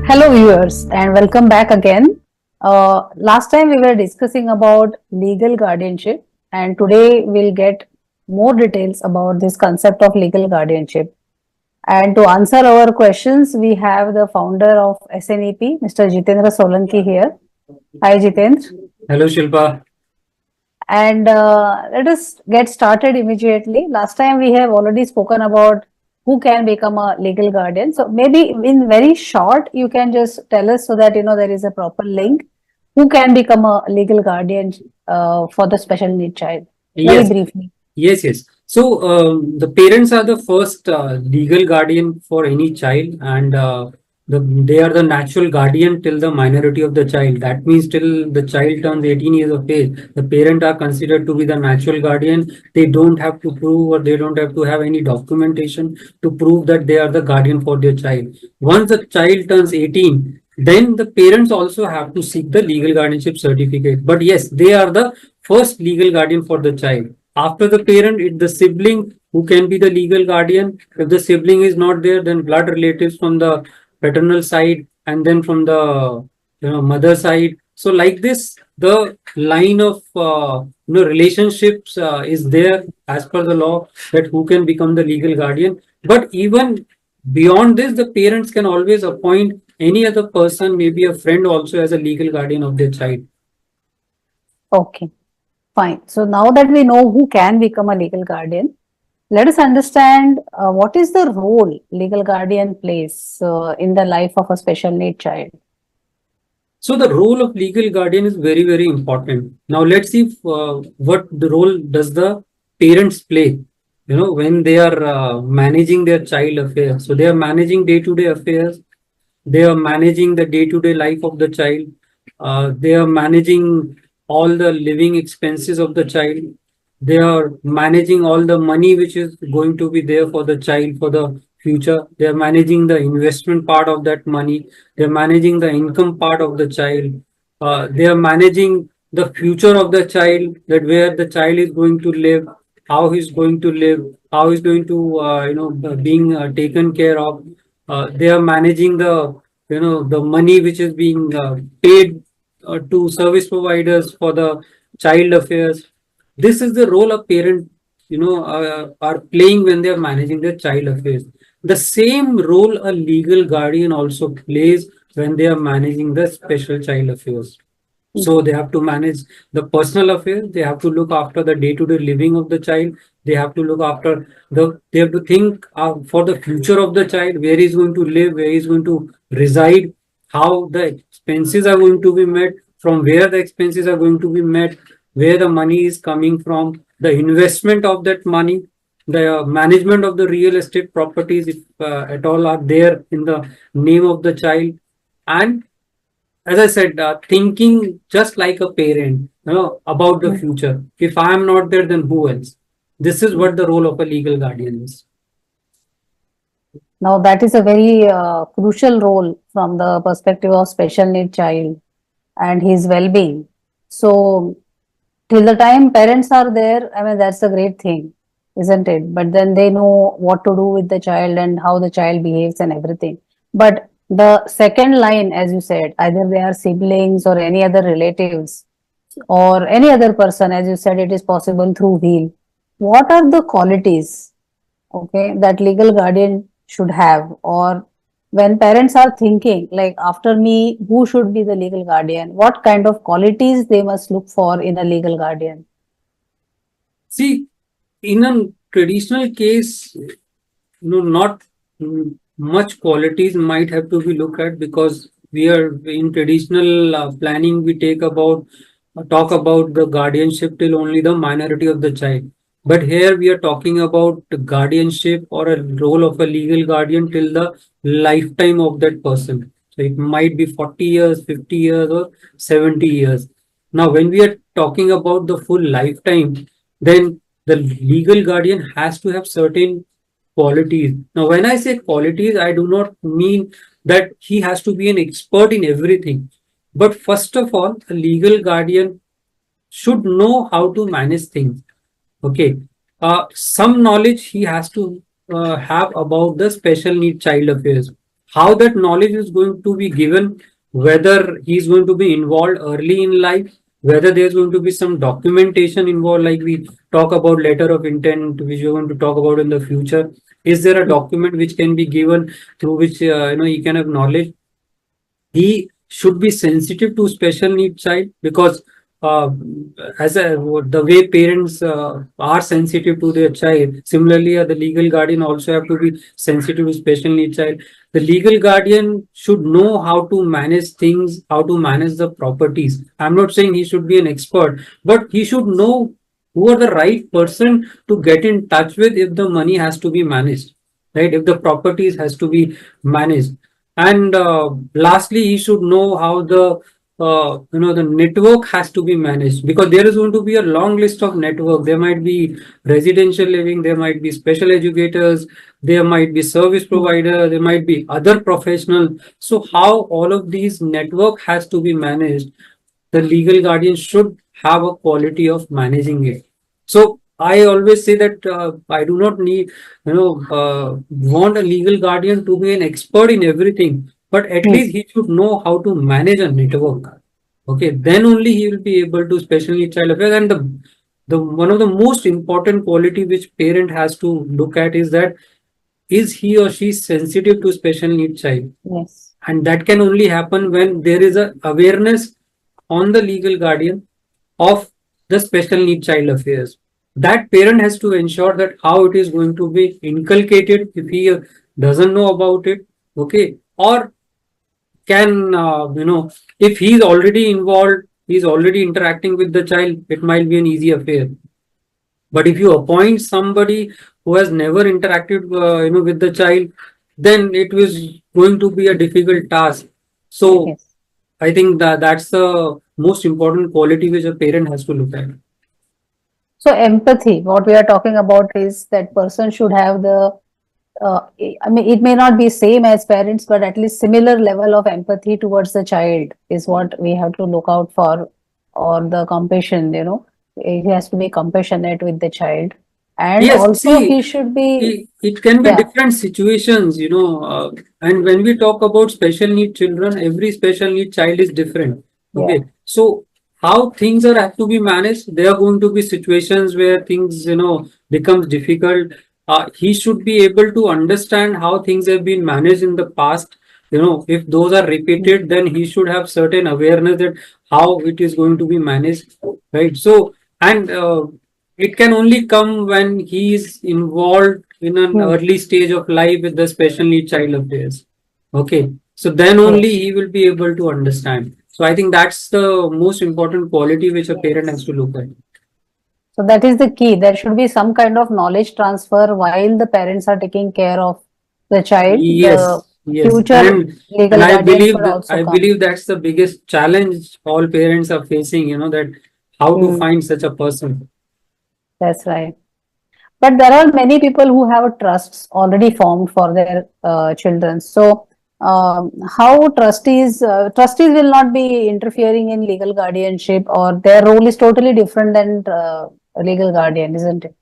Hello, viewers, and welcome back again. Last time we were discussing about legal guardianship, and today we'll get more details about this concept of legal guardianship. And to answer our questions, we have the founder of SNEP, Mr. Jitendra Solanki here. Hi, Jitendra. Hello, Shilpa. And let us get started immediately. Last time we have already spoken about who can become a legal guardian. So maybe in very short, you can just tell us so that there is a proper link. Who can become a legal guardian for the special need child? Very Yes, briefly. yes. So the parents are the first legal guardian for any child, and they are the natural guardian till the minority of the child. That means till the child turns 18 years of age, the parent are considered to be the natural guardian. They don't have to prove, or they don't have to have any documentation to prove that they are the guardian for their child. Once the child turns 18, then the parents also have to seek the legal guardianship certificate. But yes, they are the first legal guardian for the child. After the parent, it's the sibling who can be the legal guardian. If the sibling is not there, then blood relatives from the paternal side, and then from the mother side. So like this, the line of relationships is there as per the law, that who can become the legal guardian. But even beyond this, the parents can always appoint any other person, maybe a friend also, as a legal guardian of their child. Okay, fine. So now that we know who can become a legal guardian, let us understand what is the role legal guardian plays in the life of a special need child. So the role of legal guardian is very, very important. Now let's see what the role does the parents play. When they are managing their child affairs. So they are managing day-to-day affairs. They are managing the day-to-day life of the child. They are managing all the living expenses of the child. They are managing all the money which is going to be there for the child for the future. They are managing the investment part of that money. They are managing the income part of the child. They are managing the future of the child, that where the child is going to live, how he's going to live, how he's going to being taken care of. They are managing the money which is being paid to service providers for the child affairs. This is the role of parent are playing when they are managing their child affairs. The same role a legal guardian also plays when they are managing the special child affairs. So they have to manage the personal affairs. They have to look after the day-to-day living of the child. They have to look after they have to think for the future of the child, where he's going to live, where he's going to reside, how the expenses are going to be met, from where the expenses are going to be met, where the money is coming from, the investment of that money, the management of the real estate properties, if at all are there in the name of the child. And as I said, thinking just like a parent, about the future. If I am not there, then who else? This is what the role of a legal guardian is. Now, that is a very crucial role from the perspective of special need child and his well-being. So, till the time parents are there, I mean, that's a great thing, isn't it? But then they know what to do with the child and how the child behaves and everything. But the second line, as you said, either they are siblings or any other relatives or any other person, as you said, it is possible through will. What are the qualities, okay, that legal guardian should have? Or when parents are thinking, like, after me, who should be the legal guardian? What kind of qualities they must look for in a legal guardian? See, in a traditional case, not much qualities might have to be looked at, because we are in traditional planning. We talk about the guardianship till only the minority of the child. But here we are talking about the guardianship or a role of a legal guardian till the lifetime of that person. So it might be 40 years, 50 years, or 70 years. Now, when we are talking about the full lifetime, then the legal guardian has to have certain qualities. Now, when I say qualities, I do not mean that he has to be an expert in everything. But first of all, a legal guardian should know how to manage things. Okay. Some knowledge he has to have about the special need child affairs. how that knowledge is going to be given, whether he's going to be involved early in life, whether there's going to be some documentation involved, like we talk about letter of intent, which we're going to talk about in the future. Is there a document which can be given through which he can have knowledge? He should be sensitive to special need child, because uh, the way parents are sensitive to their child, similarly the legal guardian also have to be sensitive to special need child. The legal guardian should know how to manage things, how to manage the properties. I'm not saying he should be an expert, but he should know who are the right person to get in touch with if the money has to be managed, right? If the properties has to be managed. And lastly, he should know how the network has to be managed, because there is going to be a long list of network. There might be residential living, there might be special educators, there might be service provider, there might be other professional. So how all of these network has to be managed, the legal guardian should have a quality of managing it. So I always say that I do not need, want a legal guardian to be an expert in everything, but at least he should know how to manage a network. Okay, then only he will be able to special need child affairs. And the one of the most important quality which parent has to look at is that is he or she sensitive to special need child, Yes. and that can only happen when there is a awareness on the legal guardian of the special need child affairs. That parent has to ensure that how it is going to be inculcated if he doesn't know about it. Okay, or can if he's already involved, he's already interacting with the child, it might be an easy affair. But if you appoint somebody who has never interacted with the child, then it was going to be a difficult task. So Yes. I think that that's the most important quality which a parent has to look at. So empathy, what we are talking about is that person should have the, I mean, it may not be same as parents, but at least similar level of empathy towards the child is what we have to look out for, or the compassion, he has to be compassionate with the child. And Yes, also see, he should be, it can be yeah, different situations, and when we talk about special need children, every special need child is different. yeah, Okay, so how things are have to be managed, there are going to be situations where things, becomes difficult. He should be able to understand how things have been managed in the past. If those are repeated, then he should have certain awareness that how it is going to be managed, right? So, and it can only come when he is involved in an hmm, early stage of life with the special need child affairs. Okay, so then only yes. he will be able to understand. So I think that's the most important quality which a parent has Yes. to look at. So that is the key. There should be some kind of knowledge transfer while the parents are taking care of the child. The Yes, yes, future and legal I guardian believe should that also I come. believe that's the biggest challenge all parents are facing. That how to Hmm, find such a person. that's right. But there are many people who have trusts already formed for their children. So, how trustees will not be interfering in legal guardianship, or their role is totally different than a legal guardian, isn't it?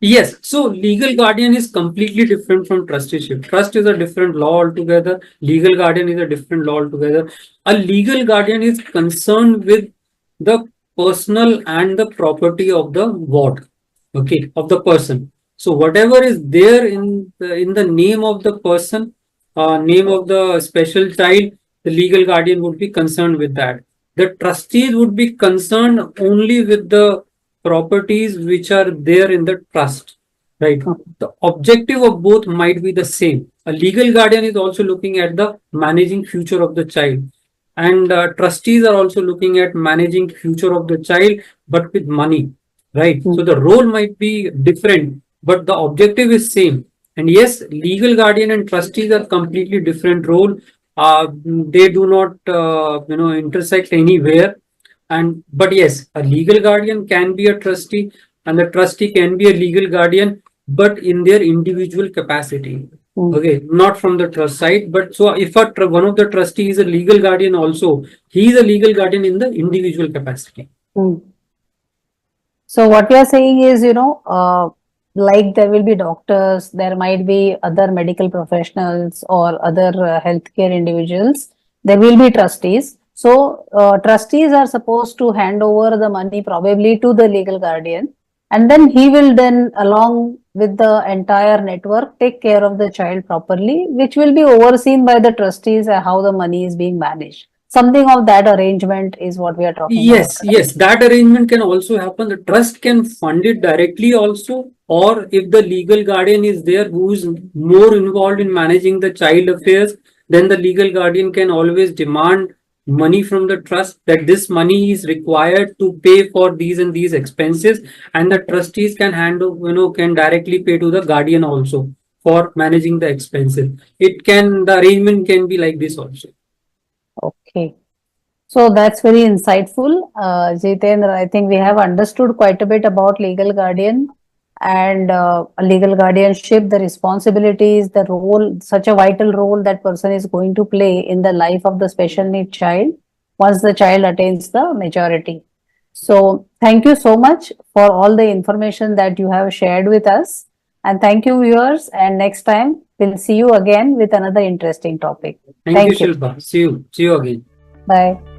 Yes, so legal guardian is completely different from trusteeship. Trust is a different law altogether. Legal guardian is a different law altogether. A legal guardian is concerned with the personal and the property of the ward, okay, of the person. So whatever is there in the name of the person, name of the special child, the legal guardian would be concerned with that. The trustees would be concerned only with the properties which are there in the trust, right? Okay. The objective of both might be the same. A legal guardian is also looking at the managing future of the child, and trustees are also looking at managing future of the child, but with money, right? Hmm. So the role might be different, but the objective is same. And yes, legal guardian and trustees are completely different role. They do not intersect anywhere. And but yes, a legal guardian can be a trustee, and the trustee can be a legal guardian, but in their individual capacity. Hmm. Okay, not from the trust side, but so if one of the trustees is a legal guardian also, he is a legal guardian in the individual capacity. Hmm. So what we are saying is, like there will be doctors, there might be other medical professionals or other healthcare individuals. There will be trustees. So trustees are supposed to hand over the money probably to the legal guardian, and then he will then, along with the entire network, take care of the child properly, which will be overseen by the trustees how the money is being managed. Something of that arrangement is what we are talking about. Yes, that arrangement can also happen. The trust can fund it directly also, or if the legal guardian is there who is more involved in managing the child affairs, then the legal guardian can always demand money from the trust, that this money is required to pay for these and these expenses, and the trustees can can directly pay to the guardian also for managing the expenses. The arrangement can be like this also. Okay. So that's very insightful, Jitendra. I think we have understood quite a bit about legal guardian and legal guardianship, the responsibilities, the role, such a vital role that person is going to play in the life of the special need child once the child attains the majority. So thank you so much for all the information that you have shared with us. And thank you, viewers. And next time, we'll see you again with another interesting topic. Thank you, Thank you. Shilpa. See you again. Bye.